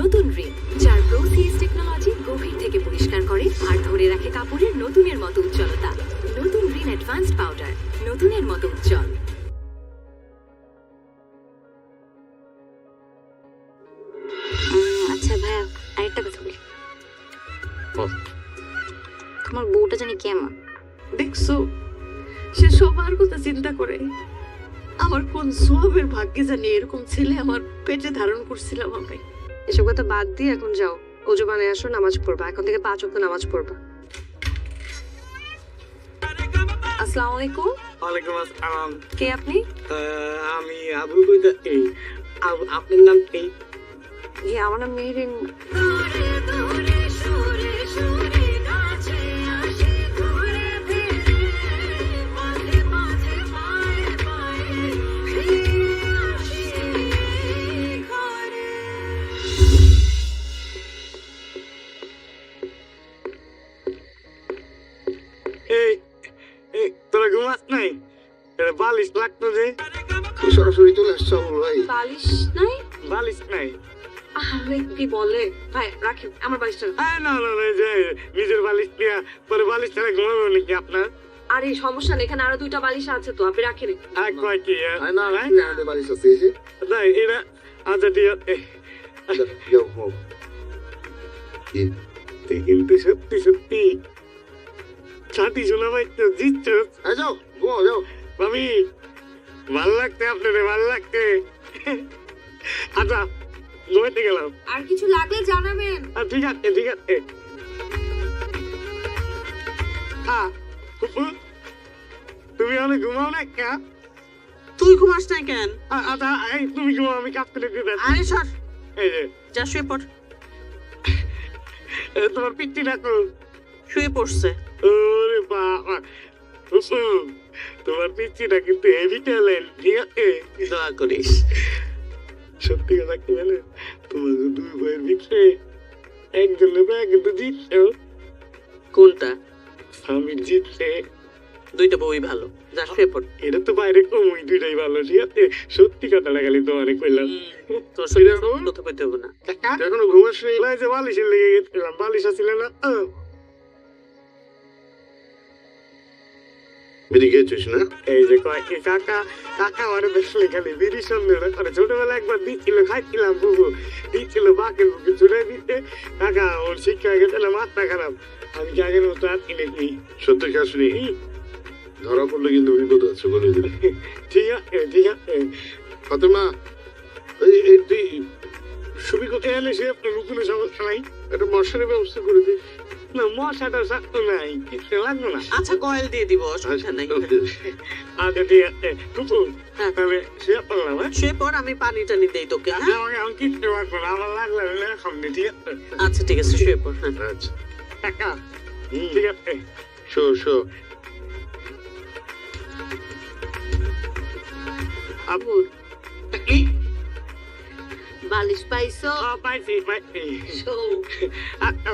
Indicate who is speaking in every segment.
Speaker 1: নতুন রিন, যার প্রোসিএস টেকনোলজি গভীর থেকে পরিষ্কার করে আর ধরে রাখে কাপড়ের নতুনের মতো উজ্জ্বলতা। নতুন রিন অ্যাডভান্সড পাউডার, নতুনের মতো উজ্জ্বল।
Speaker 2: আচ্ছা ভাইয়া, আরেকটা কথা বলি। তোমার বউটা জানি কেমন?
Speaker 3: দেখছো, সে সবার কথা চিন্তা করে। আমার কোন সোহাবের ভাগ্যে জানি এরকম ছেলে আমার পেটে ধারণ করছিলাম আমি।
Speaker 4: এসব কথা বাদ দিয়ে এখন যাও, ওযু বানায় আসো, নামাজ পড়বা। এখন থেকে 5 ওয়াক্ত নামাজ পড়বা। আসসালামু আলাইকুম।
Speaker 5: ওয়ালাইকুম আসসালাম।
Speaker 4: কে আপনি?
Speaker 5: আমি আবু কইতা এই আপনার নাম কি?
Speaker 4: জি, আমার নাম মেহরিন।
Speaker 5: এই তোরা ঘুমাস নাই? এটা বালিশ লাগতো যে।
Speaker 6: সরাসরি চলে আসছো ভাই।
Speaker 4: বালিশ নাই?
Speaker 5: বালিশ নাই?
Speaker 4: আরে কি বলে ভাই, রাখেন আমার বালিশটা।
Speaker 5: না না না, যে নিজের বালিশ দিয়া পরে বালিশ ছাড়া ঘুমাবো নাকি আপনার?
Speaker 4: আরে সমস্যা নেই, এখানে আরো 2টা বালিশ আছে তো, আপনি রাখেন।
Speaker 5: আর কয় কি?
Speaker 6: না না, আমাদের বালিশ আছে এই যে।
Speaker 5: না এরা আচ্ছা ঠিক আছে।
Speaker 6: যাও হোক।
Speaker 5: কিন্তু সত্যি সত্যি ছাতি শোনা ভাই তো জিতছ।
Speaker 6: যাও ঘুমাও, যাও।
Speaker 5: ভাবি ভাল লাগতে আপনারে, ভাল লাগতে। আচ্ছা ঘুমাইতে গেলাম।
Speaker 4: আর কিছু লাগলে জানাবেন।
Speaker 5: ঠিক আছে ঠিক আছে। হ্যাঁ ফুপু, তুমি অনেক ঘুমাও না কা?
Speaker 3: তুই ঘুমাস না কেন?
Speaker 5: আচ্ছা এই তুমি ঘুমাও, আমি কাঁপতে লেগে দেব।
Speaker 3: আরে সর,
Speaker 5: এই যে
Speaker 3: যা শুয়ে পড়।
Speaker 5: তোমার পিঠটি ডাকো।
Speaker 3: শুয়ে পড়ছে।
Speaker 5: ওরে বাবা ফুপু, তোমার পিচ্ছিটা কিন্তু হেভি ট্যালেন্ট। ঠিক আছে,
Speaker 3: দোয়া করিস।
Speaker 5: সত্যি কথা কি জানো, তোমার দুই ভাইয়ের ভিতরে একজনের ভাই কিন্তু জিতছো।
Speaker 3: কোনটা?
Speaker 5: স্বামীর জিতছে।
Speaker 3: দুইটা বউই ভালো, যা শুয়ে পড়।
Speaker 5: এটা তো বাইরে কমই, দুইটাই ভালো। ঠিক আছে, সত্যি কথাটা খালি তোমারে কইলাম।
Speaker 3: তোর শরীরে কথা কইতে হবে না।
Speaker 6: এখনো ঘুমাস নি?
Speaker 5: না, এই যে বালিশের লেগে গেছিলাম, বালিশ আছিল না।
Speaker 6: বিড়ি খেয়েছিস না?
Speaker 5: এই যে কয়েকটি কাকা কাকা আমারে দেখলে খালি বিড়ি সন্দেহ করে। ছোটবেলা একবার দিচ্ছিল, খাইছিলাম, বুবু দিচ্ছিল বাকের বুকে ছুড়ে দিতে। কাকা ওর শিক্ষা হয়ে গেছে না, মাথা খারাপ। আমি কি আগের মতো আর কিনে দিই?
Speaker 6: সত্যি খাসনি? ধরা পড়লে কিন্তু বিপদ আছে, বলে দিলে।
Speaker 5: ঠিক আছে ঠিক আছে।
Speaker 6: ফাতেমা, এই তুই
Speaker 5: ছবি কোথায় এলে সে আপনার কোনো সমস্যা নাই?
Speaker 6: একটা মশারির ব্যবস্থা করে দিস।
Speaker 5: না মশাটা সাথে নাই, কিছু লাগবে না।
Speaker 3: আচ্ছা কয়েল দিয়ে দিব, অসুবিধা নাই।
Speaker 5: আচ্ছা ঠিক আছে কুকুর,
Speaker 3: হ্যাঁ।
Speaker 5: তবে সে করলাম। হ্যাঁ
Speaker 3: শুয়ে পড়, আমি পানি টানি দেই তোকে। হ্যাঁ?
Speaker 5: আমাকে আমি কিচ্ছু লাগবে না, আমার লাগলে এখন ঠিক আছে।
Speaker 3: আচ্ছা ঠিক আছে, শুয়ে পড়। হ্যাঁ।
Speaker 6: আচ্ছা,
Speaker 5: কাকা ঠিক আছে।
Speaker 6: Show show.
Speaker 5: আবুর
Speaker 3: বালিশ পাইছো?
Speaker 5: পাইছি পাইছি।
Speaker 3: শো।
Speaker 5: আচ্ছা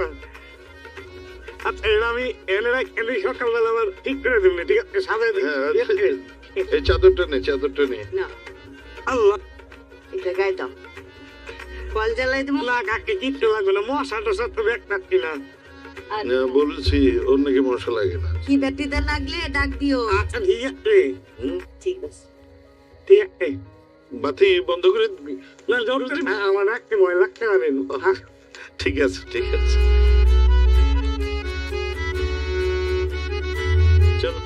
Speaker 5: এটা আমি এনে রাখি, সকালবেলা আবার ঠিক করে দেবেন। ঠিক আছে, সাজাই দিন।
Speaker 6: হ্যাঁ, এই চাদরটা নে, চাদরটা নে।
Speaker 3: না,
Speaker 5: আল্লাহ,
Speaker 3: এটা গায়ে দাও। কল জ্বালাই দেবো।
Speaker 5: না কাকে কিচ্ছু লাগবে না, মশা টশা তো দেখতে না।
Speaker 6: না, বলেছি ওর নাকি মশা লাগে না।
Speaker 3: কি ব্যাটিতে লাগলে ডাক দিও।
Speaker 5: আচ্ছা ঠিক আছে
Speaker 3: ঠিক আছে।
Speaker 5: ঠিক আছে।
Speaker 6: বাতি বন্ধ করে দিবি?
Speaker 5: না জরুরি না, আমার রাখতে ভয় লাগতে পারে।
Speaker 6: ঠিক আছে ঠিক আছে, চলো।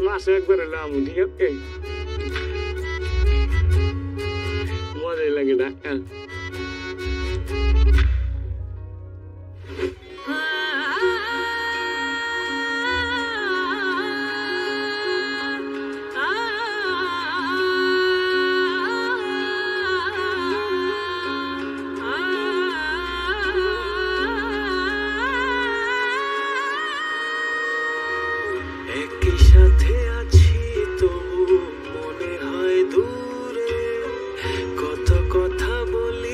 Speaker 5: মাসে একবার এলাম, ঠিক আছে, মজাই লাগে ডাক্তার।
Speaker 7: একই সাথে আছি তবু মনে হয় দূরে, কত কথা বলে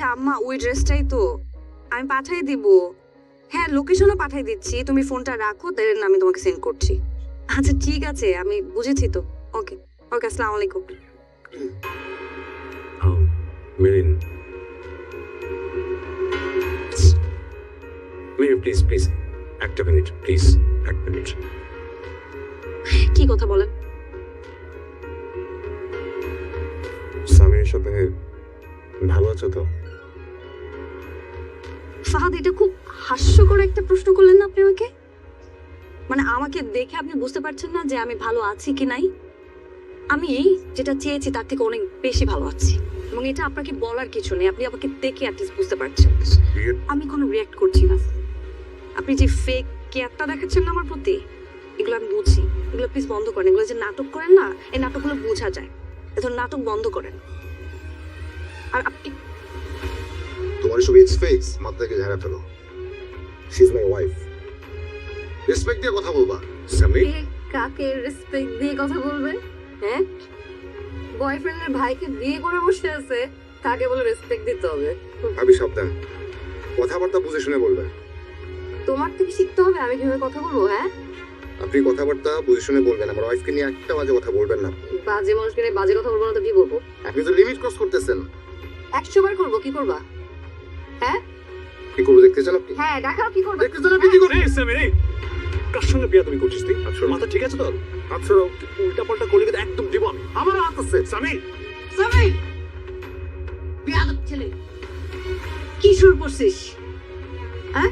Speaker 4: আচ্ছা আম্মা ওই ড্রেসটাই তো আমি পাঠাই দিব। হ্যাঁ লোকেশনও পাঠাই দিচ্ছি, তুমি ফোনটা রাখো, দেন আমি তোমাকে সেন্ড করছি। আচ্ছা ঠিক আছে, আমি বুঝেছি তো। ওকে ওকে, আসসালামু আলাইকুম।
Speaker 8: মেরিন, মেরিন প্লিজ প্লিজ একটা মিনিট প্লিজ, এক মিনিট।
Speaker 4: কি কথা বলেন?
Speaker 8: সামিরের সাথে ভালো আছো তো?
Speaker 4: ফাহাদ, এটা খুব হাস্যকর একটা প্রশ্ন করলেন না আপনি আমাকে। মানে আমাকে দেখে আপনি বুঝতে পারছেন না যে আমি ভালো আছি কি নাই? আমি যেটা চেয়েছি তার থেকে অনেক বেশি ভালো আছি, এবং এটা আপনাকে বলার কিছু নেই, আপনি আমাকে দেখে অ্যাটলিস্ট বুঝতে পারছেন। আমি কোনো রিয়াক্ট করছি না। আপনি যে ফেক কেয়ারটা দেখাচ্ছেন না আমার প্রতি, এগুলো আমি বুঝি। এগুলো প্লিজ বন্ধ করেন। এগুলো যে নাটক করেন না, এই নাটকগুলো বোঝা যায়। এখন নাটক বন্ধ করেন। আর আপনি
Speaker 6: তোমার সব এক্সপেক্টস মাথা থেকে ঝাড়া ফেলো। She is my wife, respect দিয়ে কথা বলবা।
Speaker 8: সামির,
Speaker 4: কাকে রেসপেক্ট দিয়ে কথা বলবে? হ্যাঁ, বয়ফ্রেন্ডের ভাইকে বিয়ে করে বসে আছে, তাকে বলে রেসপেক্ট দিতে হবে?
Speaker 6: ভাবি সাবধান, কথাবার্তা বুঝে শুনে বলবে।
Speaker 4: তোমার থেকে শিখতে হবে আমি কিভাবে কথা বলবো। হ্যাঁ,
Speaker 6: আপনি কথাবার্তা বুঝে শুনে বলবেন। আমার ওয়াইফকে নিয়ে একটা বাজে কথা বলবেন না।
Speaker 4: বাজে মানুষকে নিয়ে বাজে কথা বলবো না তো কি বলবো?
Speaker 6: আপনি তো লিমিট ক্রস করতেছেন।
Speaker 4: 100 বার করবো, কি করবা? হ্যাঁ
Speaker 6: কি করবো দেখতে চান আপনি?
Speaker 4: হ্যাঁ দেখাও কি করবা।
Speaker 6: দেখতে চান আপনি কি করবেন?
Speaker 8: এই সামির, এই কার সঙ্গে বিয়া তুমি করছিস তুই? মাথা ঠিক আছে তোর?
Speaker 6: আচ্ছা
Speaker 8: উল্টা পাল্টা করলে কিন্তু একদম জীবন।
Speaker 6: আমার হাত আছে।
Speaker 8: সামির,
Speaker 3: সামির, বিয়াদব ছেলে, কি শুরু করছিস? হ্যাঁ,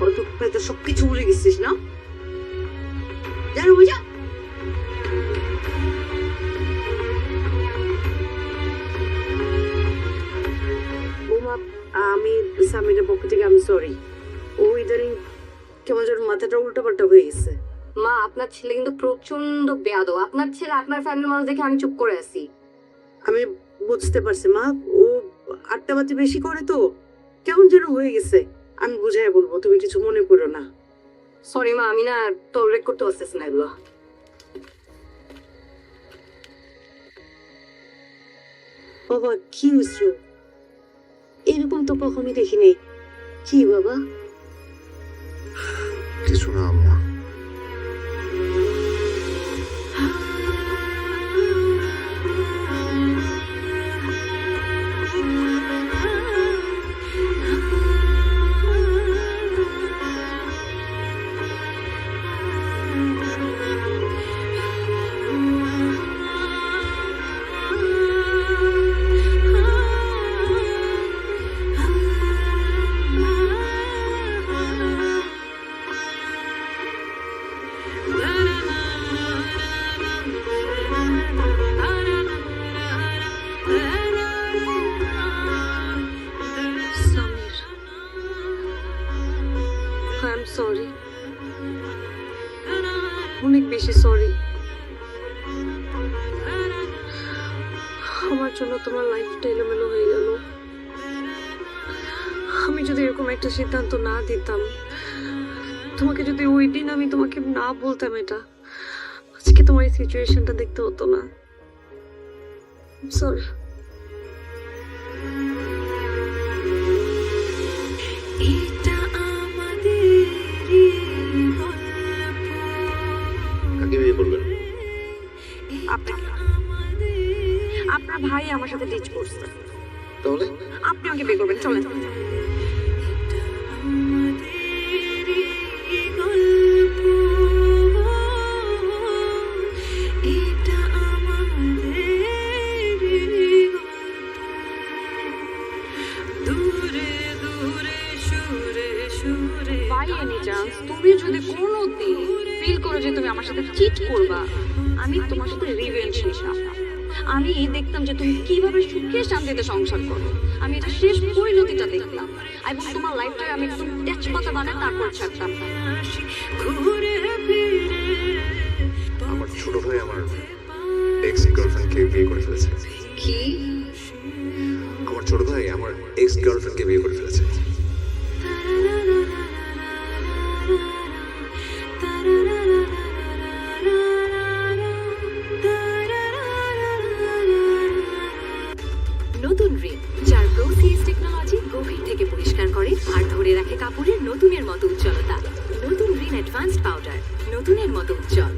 Speaker 3: ওরা তো প্রায় তো সবকিছু ভুলে গেছিস না? জানো বুঝা? বৌমা, আমি সামিরের পক্ষ থেকে আমি সরি। ও ইদানিং কেমন যেন মাথাটা উল্টাপাল্টা হয়ে গেছে।
Speaker 4: মা, আপনার ছেলে কিন্তু প্রচন্ড বেয়াদব। আপনার ছেলে আপনার ফ্যামিলির মানুষ দেখে আমি চুপ করে আছি।
Speaker 3: আমি বুঝতে পারছি মা, ও আড্ডাবাজি বেশি করে তো কেমন যেন হয়ে গেছে। আমি বুঝাই বলবো, তুমি কিছু মনে করো না।
Speaker 4: সরি মা, আমি না টলারেট করতে পারতেছি না এগুলো।
Speaker 3: বাবা কি হয়েছে? এরকম তো কখনই দেখিনি। কি বাবা?
Speaker 6: কিছু না আম্মা।
Speaker 4: সামির, আই এম সরি, অনেক বেশি সরি। আমার জন্য তোমার লাইফটা এলোমেলো হয়ে গেল। আমি যদি এরকম একটা সিদ্ধান্ত না দিতাম, তোমাকে যদি ওই দিন আমি তোমাকে না বলতাম এটা, আজকে তোমার এই সিচুয়েশনটা দেখতে হতো না। সরি।
Speaker 6: কাকে বিয়ে করবেন?
Speaker 4: আপনাকে, আপনার ভাই আমার সাথে ডিচ করছে,
Speaker 6: তাহলে
Speaker 4: আপনি আমাকে বিয়ে করবেন। চলেন। বাই এনি চান্স তুমি যদি কোনোদিন ফিল করো যে তুমি আমার সাথে চিট করবা, আমি তোমার সাথে রিভেঞ্জ নিতাম। আমি দেখতাম যে তুমি কিভাবে সুখে শান্তিতে সংসার করো। আমি এটা শেষ পরিণতিটা দেখলাম, এবং তোমার লাইফটাকে আমি একদম তেজপাতা বানায় তারপর ছাড়তাম।
Speaker 6: আমার ছোট ভাই আমার এক্স গার্লফ্রেন্ডকে বিয়ে করে ফেলেছে।
Speaker 4: কি?
Speaker 6: আমার ছোট ভাই আমার এক্স গার্লফ্রেন্ডকে বিয়ে করে ফেলেছে।
Speaker 1: নতুন রিন, যার অ্যাডভান্সড পাউডার নতুনের মতো উজ্জ্বল।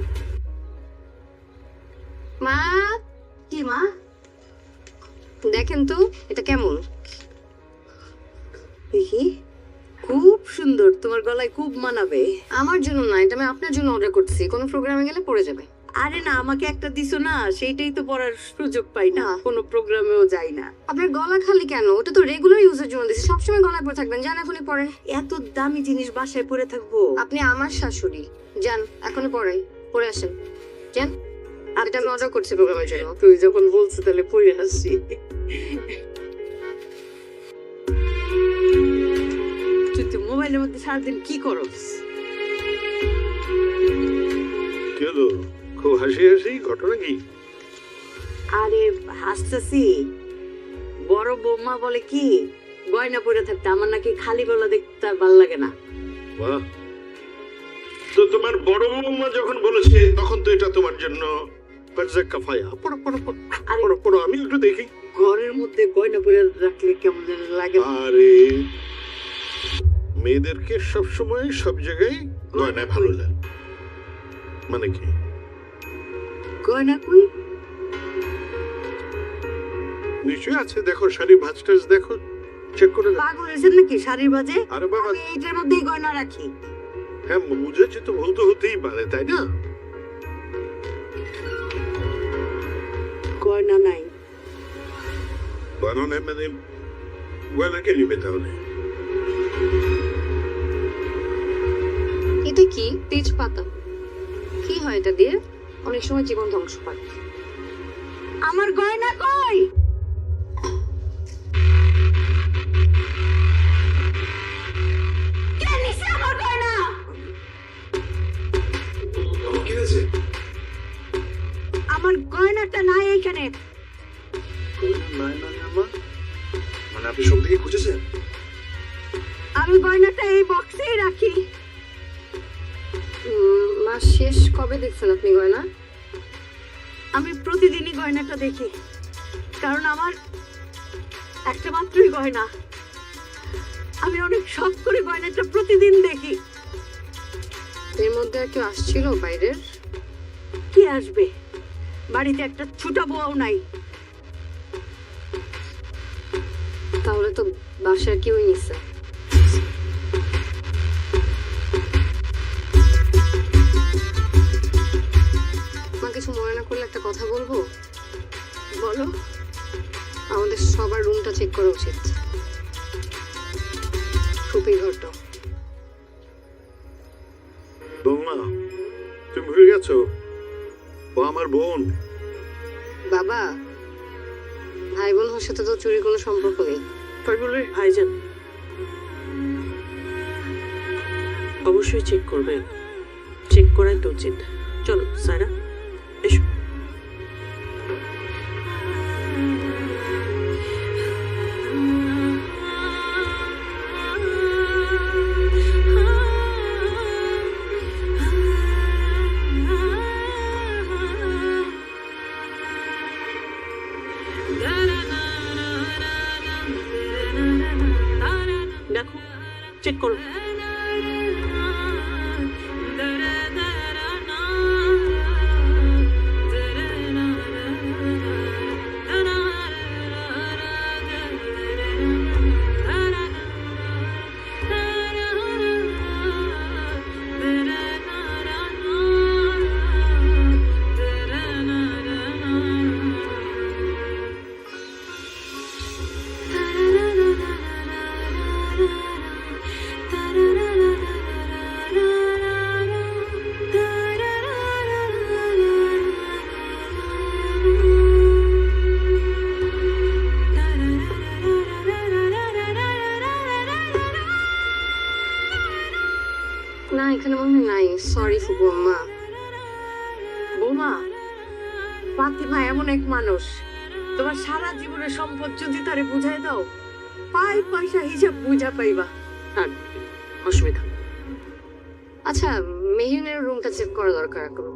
Speaker 2: মা,
Speaker 3: কি মা?
Speaker 2: দেখেন তো এটা কেমন?
Speaker 3: দেখি, খুব সুন্দর, তোমার গলায় খুব মানাবে।
Speaker 2: আমার জন্য না, এটা আমি আপনার জন্য অর্ডার করছি, কোনো প্রোগ্রামে গেলে পরে যাবে।
Speaker 3: আরে না, আমাকে একটা দিছো না, সেইটাই তো পরার সুযোগ পাই না,
Speaker 2: না।
Speaker 3: কোনো প্রোগ্রামেও যাই না।
Speaker 2: আপনার গলা খালি কেন? ওটা তো রেগুলার ইউজের জন্য দিছি, সবসময় গলায় পরে থাকবেন, যান এখনই পরেন।
Speaker 3: এত দামি জিনিস বাসায় পরে থাকবো?
Speaker 2: আপনি আমার শাশুড়ি, যান এখনই পরে পরে আসেন, যান। এটা আমি অর্ডার করছি প্রোগ্রামের জন্য।
Speaker 3: তুই যখন বলছো তাহলে পরে আসছি। তুই তো মোবাইলের মধ্যে সারাদিন কি করস?
Speaker 8: কি হলো? খুব হাসি হাসি, ঘটনা কি?
Speaker 3: আরে হাসতেছি, বড় বৌমা বলে কি গয়না পরে থাকতে আমার নাকি খালি গলা দেখতে আর ভাল লাগে না।
Speaker 8: বাহ, তো তোমার বড় বৌমা যখন বলেছে তখন তো এটা তোমার জন্য কাফায়া। পড়ো পড়ো পড়ো, পড়ো পড়ো, আমি একটু দেখি।
Speaker 3: ঘরের মধ্যে গয়না পরে রাখলে কেমন যেন লাগে।
Speaker 8: আরে মেয়েদেরকে সবসময় সব জায়গায় গয়নায় ভালো লাগে, মানে কি?
Speaker 3: গয়না কই?
Speaker 8: নিশ্চয়ই আছে, দেখো শাড়ি ভাঁজ টাজ দেখো, চেক করে দেখো।
Speaker 3: পাগল হয়েছেন নাকি শাড়ির বাজে?
Speaker 8: আরে বাবা,
Speaker 3: আমি এইটার মধ্যেই গয়না রাখি।
Speaker 8: হ্যাঁ বুঝেছি, তো ভুল তো হতেই পারে, তাই না?
Speaker 3: গয়না নাই।
Speaker 8: গয়না নেই মানে গয়না কে নিবে তাহলে?
Speaker 2: এটা কি? তেজপাতা। কি হয় এটা দিয়ে? অনেক সময় জীবন ধ্বংস করে।
Speaker 3: আমার গয়না কই? কে নিছে আমার গয়না?
Speaker 6: কি হয়েছে?
Speaker 3: আমার গয়নাটা নাই এখানে।
Speaker 6: মানে আপনি সব দিকে খুঁজেছেন?
Speaker 3: আমি গয়নাটা এই বক্সেই রাখি।
Speaker 2: মাস শেষ কবে দেখছেন আপনি গয়না?
Speaker 3: আমি প্রতিদিনই গয়নাটা দেখি, কারণ আমার একটা মাত্রই গয়না। আমি অনেক শখ করে গয়নাটা প্রতিদিন দেখি।
Speaker 2: এর মধ্যে আর কেউ আসছিল বাইরের?
Speaker 3: কি আসবে? বাড়িতে একটা ছুটা বউও নাই।
Speaker 2: তাহলে তো বাসার কেউই নিছে। মা, কিছু মনে না করলে একটা কথা বলবো?
Speaker 3: বলো।
Speaker 2: আমাদের সবার রুমটা চেক করা উচিত। ফুপির ঘরটা।
Speaker 8: বৌমা, তুমি ভুলে গেছো ও আমার বোন।
Speaker 2: বাবা, ভাই বোন হওয়ার সাথে তো চুরির কোনো সম্পর্ক নেই।
Speaker 3: তাই বলে ভাইজান অবশ্যই চেক করবে, চেক করাই তো উচিত। চলো সায়রা, এসো। দেখো, চেক করো।
Speaker 2: না, এখানে মনে হয় নাই। সরি ফুপু আম্মা।
Speaker 3: বৌমা, ফাতিমা এমন এক মানুষ, তোমার সারা জীবনের সম্পদ যদি তারে বুঝাই দাও, পাই পয়সা হিসাব বুঝা পাইবা। আর অসুবিধা।
Speaker 2: আচ্ছা, মেহিনের রুমটা চেক করা দরকার এখন।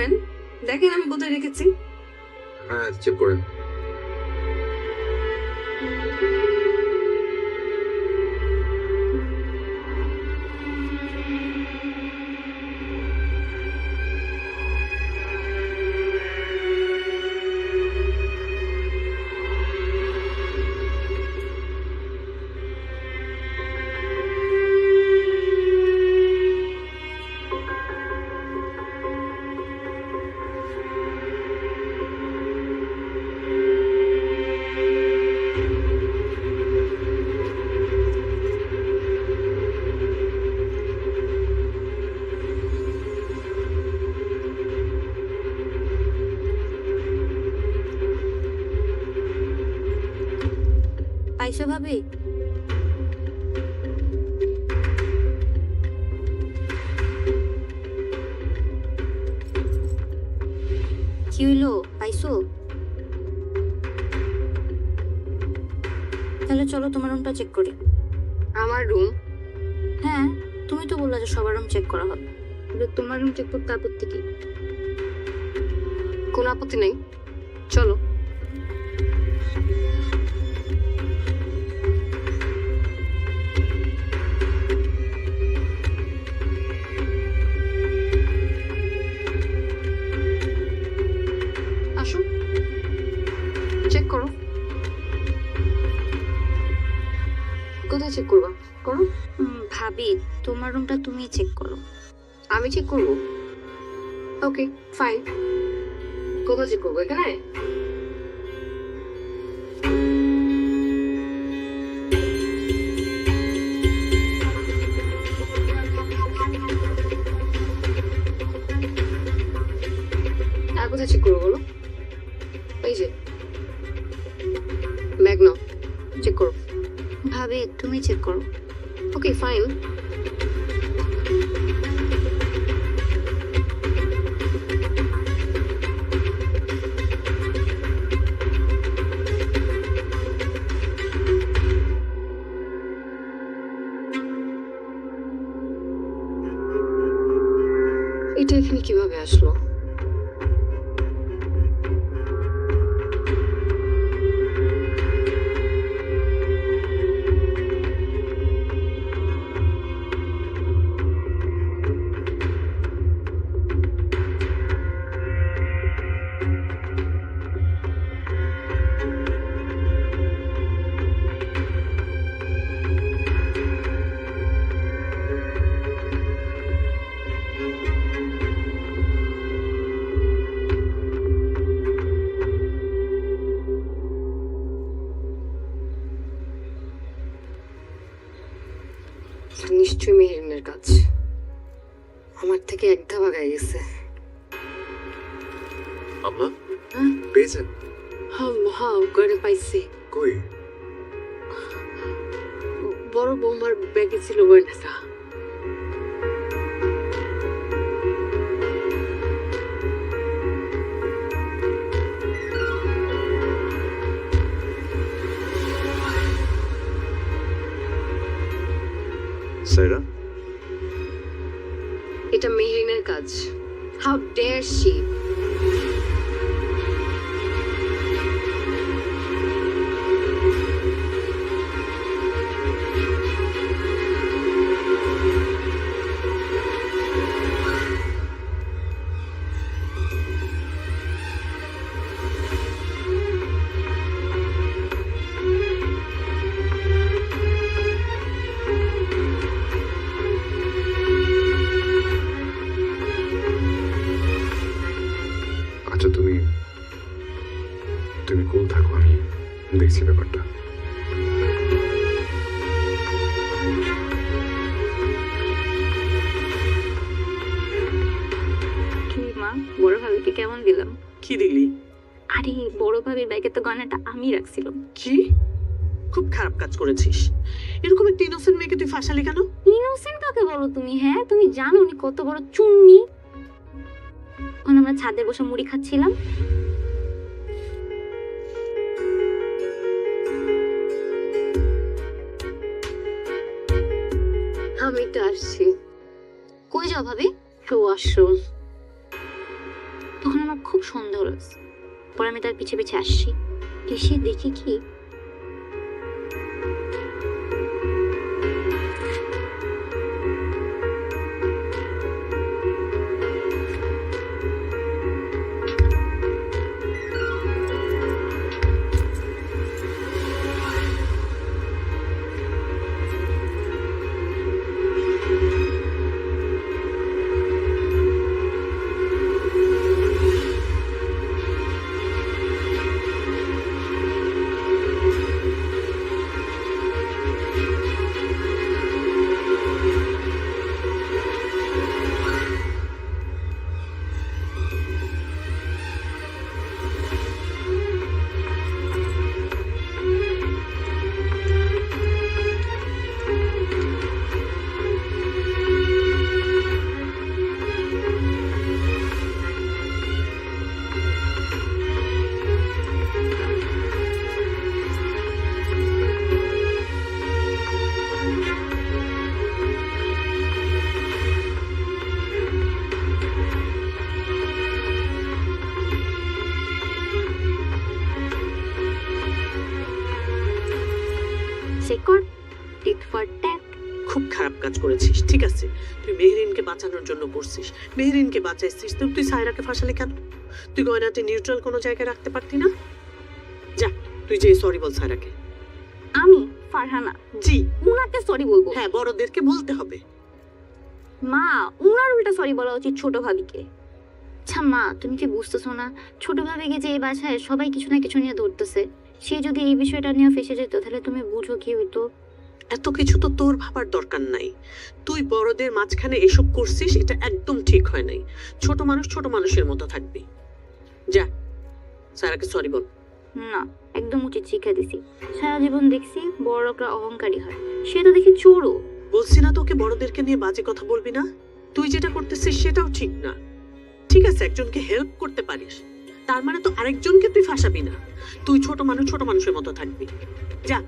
Speaker 4: করেন, দেখেন আমি কোথায় রেখেছি।
Speaker 6: হ্যাঁ চেক করেন।
Speaker 4: পাইছো ভাবি? কি হইলো, পাইছো? তাহলে চলো তোমার রুমটা চেক করি।
Speaker 2: আমার রুম?
Speaker 4: হ্যাঁ, তুমি তো বললা যে সবার রুম চেক করা হবে।
Speaker 2: কিন্তু তোমার রুম চেক করতে আপত্তি কি? কোনো আপত্তি নেই, চলো। আসো, চেক করো। কোথায় চেক করবা? করো।
Speaker 4: ভাবি, তোমার রুমটা তুমি চেক করো।
Speaker 2: আমি চেক করবো? Okay fine. কোথায় চেক করবো? এখানে? আর কোথায় চেক করবো বলো? এই যে ব্যাগ নাও, চেক করো।
Speaker 4: ভাবি, তুমি চেক করো।
Speaker 2: Okay fine. এটা এখানে কিভাবে আসলো? নিশ্চয়ই মেহেরিনের কাজ। আমার থেকে এক ধাপ আগায় গেছে।
Speaker 6: আম্মা
Speaker 3: হ্যাঁ
Speaker 6: পেয়েছেন?
Speaker 3: হ্যাঁ করে পাইছি।
Speaker 6: কই?
Speaker 3: বড় বৌমার ব্যাগে ছিল গয়নাটা।
Speaker 6: সাইরা
Speaker 2: এটা মেহেরিনের কাজ। How dare she!
Speaker 6: আচ্ছা তুমি তুমি কোল থাকো, আমি দেখছি ব্যাপারটা।
Speaker 4: কি মা, বড় ভাবিকে কেমন দিলাম?
Speaker 3: কি দিলি?
Speaker 4: আরে বড় ভাবির ব্যাগে তো গয়নাটা আমি রাখছিলাম।
Speaker 3: কি? খুব খারাপ কাজ করেছিস। এরকম একটা ইনোসেন্ট মেয়েকে তুই ফাঁসালি কেন?
Speaker 4: ইনোসেন্ট কাকে বলো তুমি? হ্যাঁ, তুমি জানো উনি কত বড় চুন্নি। আমরা ছাদে বসে মুড়ি খাচ্ছিলাম,
Speaker 2: আমি তো আসছি।
Speaker 4: কই যাও ভাবি?
Speaker 2: তো আসো।
Speaker 9: খুব সন্দেহ লাগছে। পরে আমি তার পিছে পিছে আসছি, এসে দেখি কি শেকর টিট ফর ট্যাট।
Speaker 3: খুব খারাপ কাজ করেছিস। ঠিক আছে, তুই মেহরিনকে বাঁচানোর জন্য করছিস, মেহরিনকে বাঁচাইছিস, তো তুই সায়রাকে ফাঁসালে কেন? তুই গয়নাতে নিউট্রাল কোনো জায়গায় রাখতে পারতি না? যা, তুই যে সরি বল সায়রাকে।
Speaker 9: আমি ফারহানা
Speaker 3: জি,
Speaker 9: উনাকে সরি বলবো?
Speaker 3: হ্যাঁ, বড়দেরকে বলতে হবে।
Speaker 9: মা, উনার উল্টা সরি বলা উচিত ছোট ভাবিকে। আচ্ছা মা, তুমি কি বুঝতেছো না, ছোট ভাবিকে যে এই বাসায় সবাই কিছু না কিছু নিয়ে ধরতেছে, সে যদি এই বিষয়টা নিয়ে ফেসে যেত তাহলে তুমি বুঝো কি হইতো?
Speaker 3: এত কিছু তো তোর ভাবার দরকার নাই। তুই বড়দের মাঝখানে এসব করছিস, এটা একদম ঠিক হয় নাই। ছোট মানুষ ছোট মানুষের মতো থাকবি। যা, সারাকে সরি বল।
Speaker 9: না, একদম উচিত শিক্ষা দিছি। সারা জীবন দেখছি বড় লোকরা অহংকারী হয়, সে তো দেখি চোরও।
Speaker 3: বলছি না তোকে বড়দেরকে নিয়ে বাজে কথা বলবি না? তুই যেটা করতেছিস সেটাও ঠিক না। ঠিক আছে, একজনকে হেল্প করতে পারিস, তার মানে তো আরেকজনকে তুই ফাঁসাবি না। তুই ছোট মানুষ ছোট মানুষের মতো থাকবি। যা।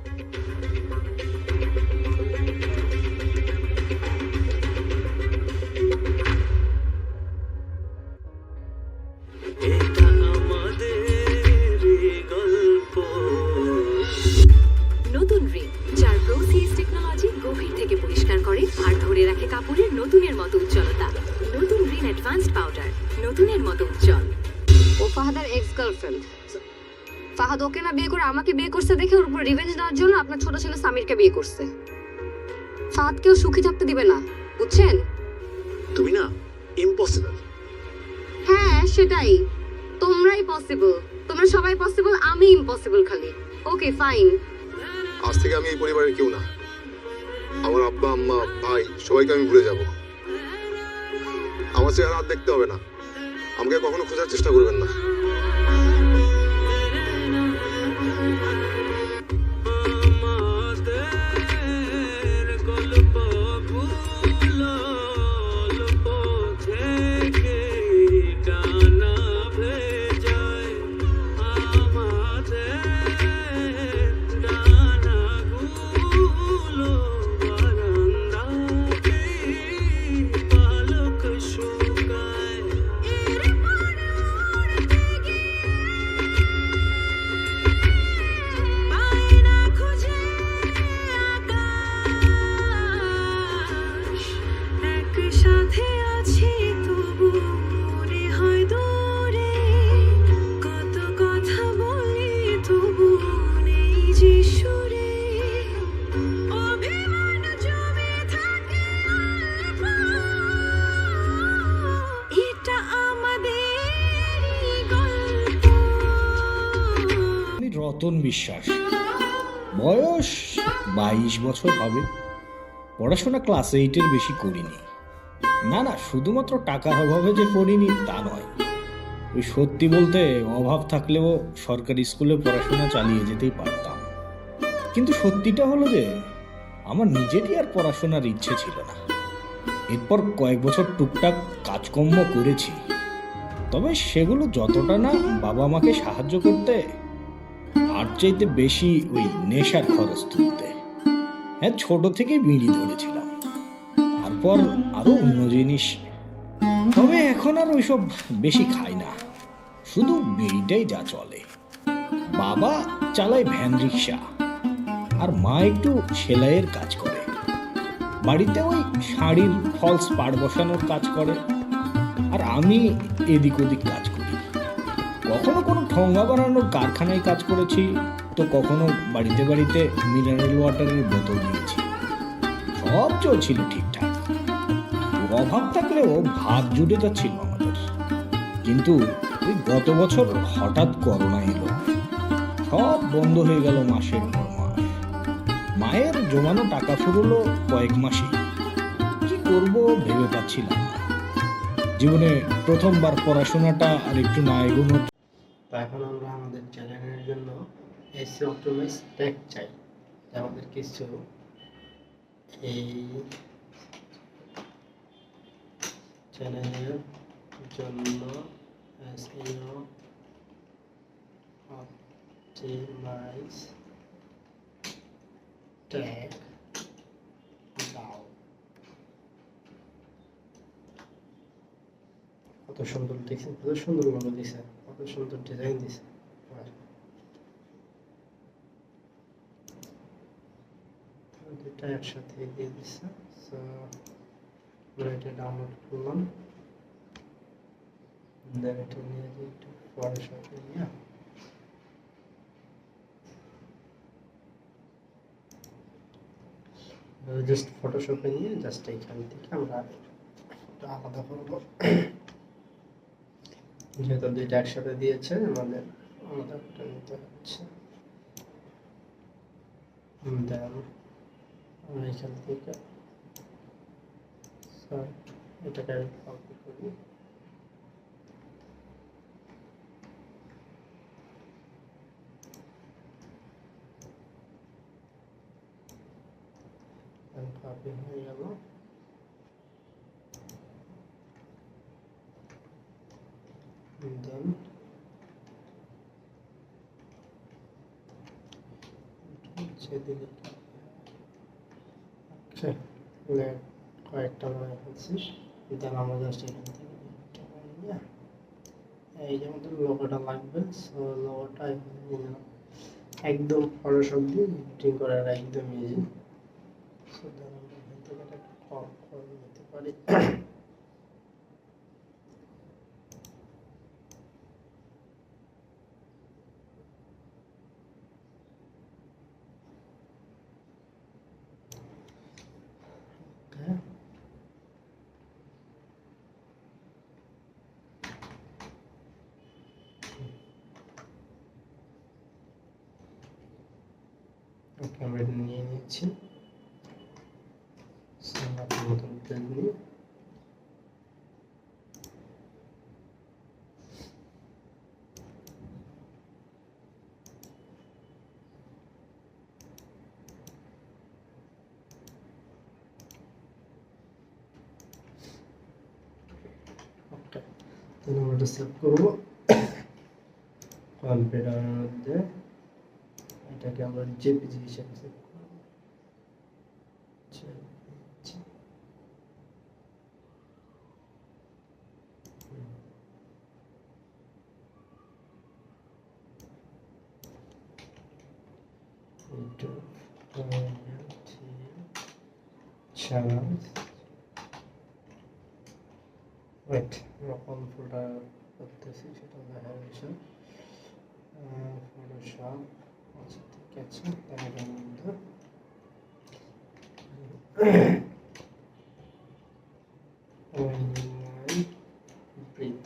Speaker 7: এটা আমাদের গল্প।
Speaker 1: নতুন রিন, যার প্রোসিস টেকনোলজি গভীর থেকে পরিষ্কার করে আর ধরে রাখে কাপড়ের নতুনের মতো উজ্জ্বলতা। নতুন রিন অ্যাডভান্সড পাউডার, নতুনের মতো উজ্জ্বল।
Speaker 2: ও ফাহাদের এক্স গার্লফ্রেন্ড। ফাহাদ ওকে না বিয়ে করে আমাকে বিয়ে করছে দেখে ওর উপর রিভেঞ্জ নেওয়ার জন্য আপনার ছোট ছেলে সামিরকে বিয়ে করছে। ফাহাদকেও সুখী থাকতে দিবে না, বুঝছেন?
Speaker 6: তুমি না ইম্পসিবল।
Speaker 2: হ্যাঁ সেটাই, তোমরাই পসিবল, তোমরা সবাই পসিবল, আমি ইম্পসিবল খালি। Okay fine.
Speaker 6: আজ থেকে আমি এই পরিবারের কেউ না। আমার আব্বা আম্মা ভাই সবাইকে আমি ভুলে যাব। আমার চেহারা আর দেখতে হবে না, আমাকে কখনো খোঁজার চেষ্টা করবেন না।
Speaker 7: আমাদের গল্প ভুলো, অল্প থেকে টানা ভেজায় আমাদের ডানাগুলো বারান্দাতে পালক শুকায়। আয়না খুঁজে আকাশ, একসাথে আছি তবু মনে হয় দূরে, কত কথা বলি তবু নেই যে সুরে, অভিমান জমে থাকে অল্প, এটা আমাদেরই গল্প।
Speaker 10: আমি রতন বিশ্বাস, বয়স 22 বছর হবে। পড়াশোনা ক্লাস 8-এর বেশি করিনি। না না, শুধুমাত্র টাকার অভাবে যে পড়িনি তা নয়। ওই সত্যি বলতে অভাব থাকলেও সরকারি স্কুলে পড়াশোনা চালিয়ে যেতেই পারতাম। কিন্তু সত্যিটা হলো যে আমার নিজেরই আর পড়াশোনার ইচ্ছে ছিল না। এরপর কয়েক বছর টুকটাক কাজকর্ম করেছি, তবে সেগুলো যতটা না বাবা মাকে সাহায্য করতে, আর চাইতে বেশি ওই নেশার খরচ তুলতে। হ্যাঁ, ছোট থেকে বিড়ি ধরেছিলাম, তারপর আরো অন্য জিনিস, তবে এখন আর ওইসব বেশি খাই না। শুধু বিড়িটাই যা চলে। বাবা চালায় ভ্যান রিক্সা, আর মা একটু সেলাইয়ের কাজ করে। বাড়িতে ওই শাড়ির ফলস পাড় বসানোর কাজ করে, আর আমি এদিক ওদিক কাজ করি। কখনো কোনো ঠোঙ্গা বানানোর কারখানায় কাজ করেছি, তো কখনো বাড়িতে বাড়িতে মিনারেল ওয়াটারের বোতল দিয়েছি। সব চলছিল ঠিকঠাক, অভাব থাকলেও ভাত জুটে যাচ্ছিল আমাদের। কিন্তু ওই গত বছর হঠাৎ করোনা এলো, সব বন্ধ হয়ে গেল মাসের পর মাস। মায়ের জমানো টাকা ফুরলো কয়েক মাসে। কি করব ভেবে পাচ্ছিলাম না। জীবনে প্রথমবার পড়াশোনাটা আর একটু না এগোনোর।
Speaker 11: তো এখন আমরা আমাদের চ্যানেলের জন্য এসি অপটিমাইজ ট্যাগ চাই। আমাদের কিছু এই চ্যানেলের জন্য এসইও অপটিমাইজ ট্যাগ দাও। কত সুন্দর দিছে, কত সুন্দর লোগো দিছে, কত সুন্দর ডিজাইন দিছে। দুটা একসাথে দিয়ে দিছে। সো আমরা এটা ডাউনলোড করলাম, দেন এটা নিয়ে যাই একটু ফটোশপে নিয়ে জাস্ট ফটোশপে নিয়ে জাস্ট এইখান থেকে আমরা আলাদা করবো। যেহেতু দুইটা একসাথে দিয়েছে আমাদের আলাদা করে নিতে হচ্ছে। দেন আমরা এখান থেকে এটাকে কপি করি, কপি হয়ে গেল। দেন দিলে কয়েকটা মনে ফেলছি। দেন আমরা জাস্ট এখান থেকে এই যে আমাদের লোগোটা লাগবে। সো লোগোটা একদম ফটোশপ দিয়ে এডিটিং করার একদম ইজি। সো দেন আমরা এখান থেকে এটা কল করে নিতে পারি। ওকে, আমরা এটা নিয়ে নিচ্ছি। মতন পেজ নিয়ে আমরা এটা সেভ করবো কম্পিউটারের মধ্যে। এটাকে আমরা জেপিজি হিসেবে সেভ করব। ওয়েট, আমরা কোন ফোল্ডার করতেছি সেটা দেখা যাচ্ছে। ফটোশপ, আচ্ছা ঠিক আছে। এটার মধ্যে ব্রিথ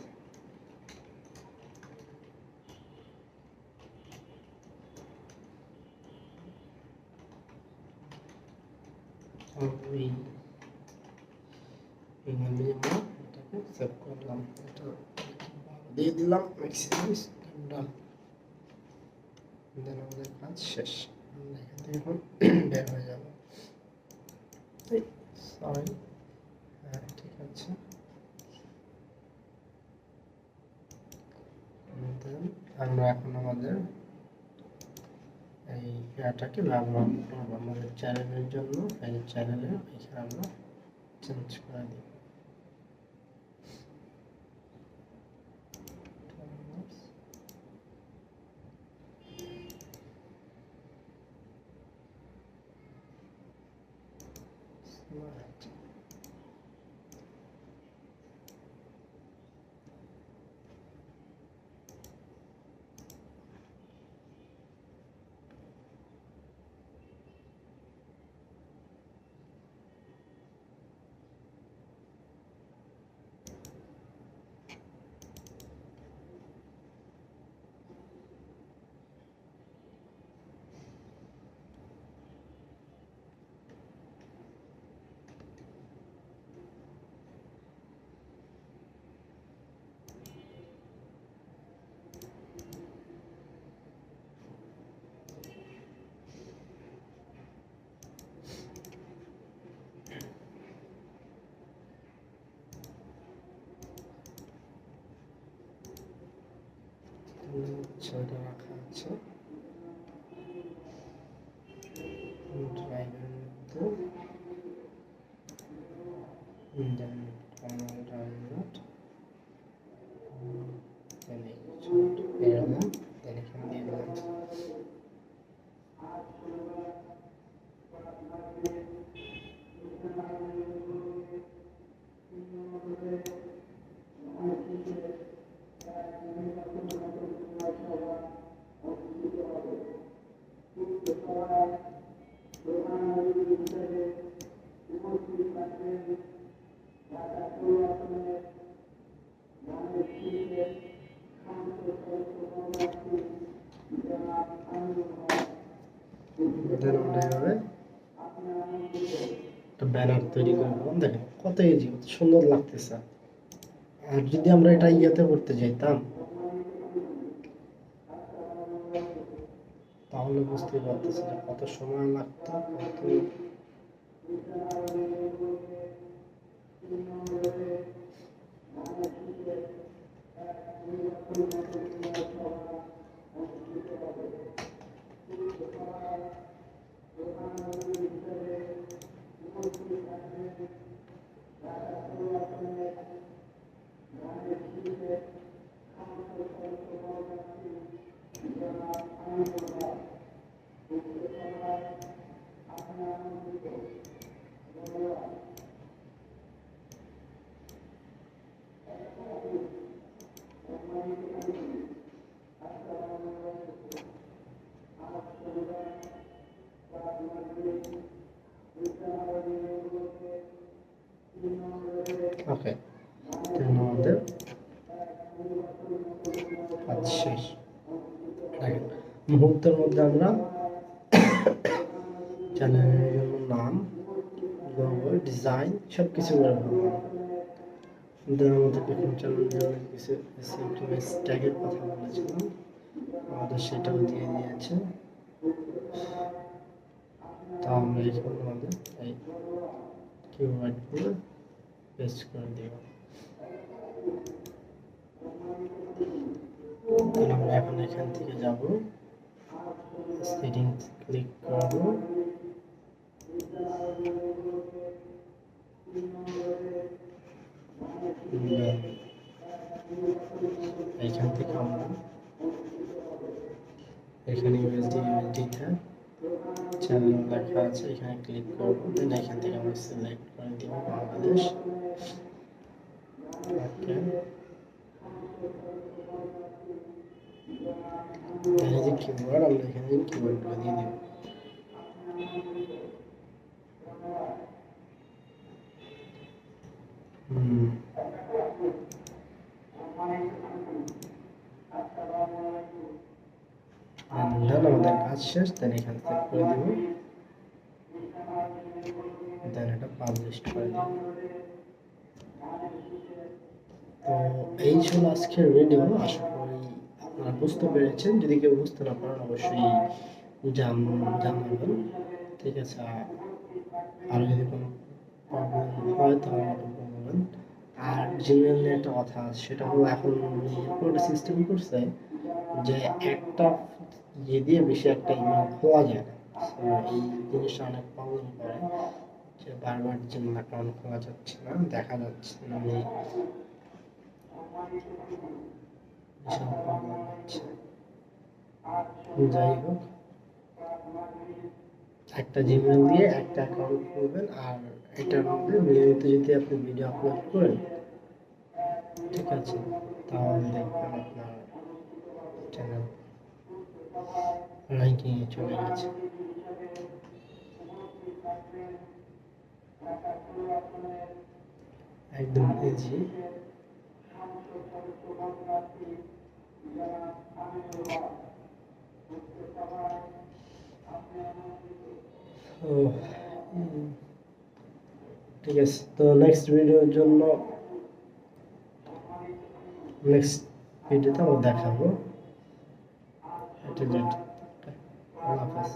Speaker 11: এখানে আমরা এটাকে সেভ করলাম। এটা দিয়ে দিলাম ম্যাক্সিমাম ডান। দেন আমাদের কাজ শেষ। এখান থেকে এখন বের হয়ে যাব। সরি, হ্যাঁ ঠিক আছে। দেন আমরা এখন আমাদের এই এটাকে ব্যবহার করবো আমাদের চ্যানেলের জন্য। এই চ্যানেলে এখানে আমরা চেঞ্জ করে দিই। ছয়টা রাখা আছে ড্রাইভের মধ্যে, দেন কর্নার ডাউনলোড, দেন এরকম, দেন এখানে দিয়ে দিলাম। দেন আমরা এভাবে একটা ব্যানার তৈরি করে দিলাম। দেখেন কত ইজি, কত সুন্দর লাগতেছে। আর যদি আমরা এটা ইয়েতে করতে যাইতাম তাহলে বুঝতে পারতেছি যে কত সময় লাগতো, কত ওকে। দেন আমাদের কাজ শেষ। দেখেন মুহূর্তের মধ্যে আমরা চ্যানেলের জন্য নাম, লোগো, ডিজাইন সব কিছু করে ফেলবো। দেন আমাদের দেখুন চ্যানেলের জন্য কিছু এসএমএস ট্যাগের কথা বলেছিলাম, আমাদের সেটাও দিয়ে দিয়েছে। তা আমরা এখন আমাদের এই কিওয়ার্ডগুলো পেস্ট করে দেব। তাহলে আমরা এখন এখান থেকে যাব, সেটিংস ক্লিক করব, এখান থেকে আমরা এখানে ইউএসডি চ্যানেল লেখা আছে, এখানে ক্লিক করব। দেন এখান থেকে আমরা সিলেক্ট করে দিব বাংলাদেশ। ওকে, এখানে যে কিওয়ার্ড, আমরা এখানে কিওয়ার্ডগুলো দিয়ে দিব। আমাদের কাজ শেষ। দেন এখান থেকে করে দিব, দেন এটা পাবলিশ করে দিব। তো এই ছিল আজকের ভিডিও। আশা করি আপনারা বুঝতে পেরেছেন। যদি কেউ বুঝতে না পারেন অবশ্যই জানাবেন, ঠিক আছে? আর যদি কোনো প্রবলেম হয় তাহলে আমাকে বলবেন। আর জিমেল নিয়ে একটা কথা আছে, সেটা হলো এখন এরপর সিস্টেম করছে যে একটা ইয়ে দিয়ে বেশি একটা ইমেল খোলা যায় না। এই জিনিসটা অনেক প্রবলেম করে, যে বারবার জিমেল অ্যাকাউন্ট খোলা যাচ্ছে না, দেখা যাচ্ছে না, বিশাল প্রবলেম হচ্ছে। যাই হোক, একটা জিমেল দিয়ে একটা অ্যাকাউন্ট খুলবেন আর এটার মধ্যে নিয়মিত যদি আপনি ভিডিও আপলোড করেন, ঠিক আছে, তাহলে দেখবেন আপনার চ্যানেল র্যাঙ্কিংয়ে চলে গেছে। একদম ইজি। ঠিক আছে, তো নেক্সট ভিডিওর জন্য নেক্সট ভিডিওতে আমরা দেখাবো। এটা যেটা, আল্লাহ হাফেজ।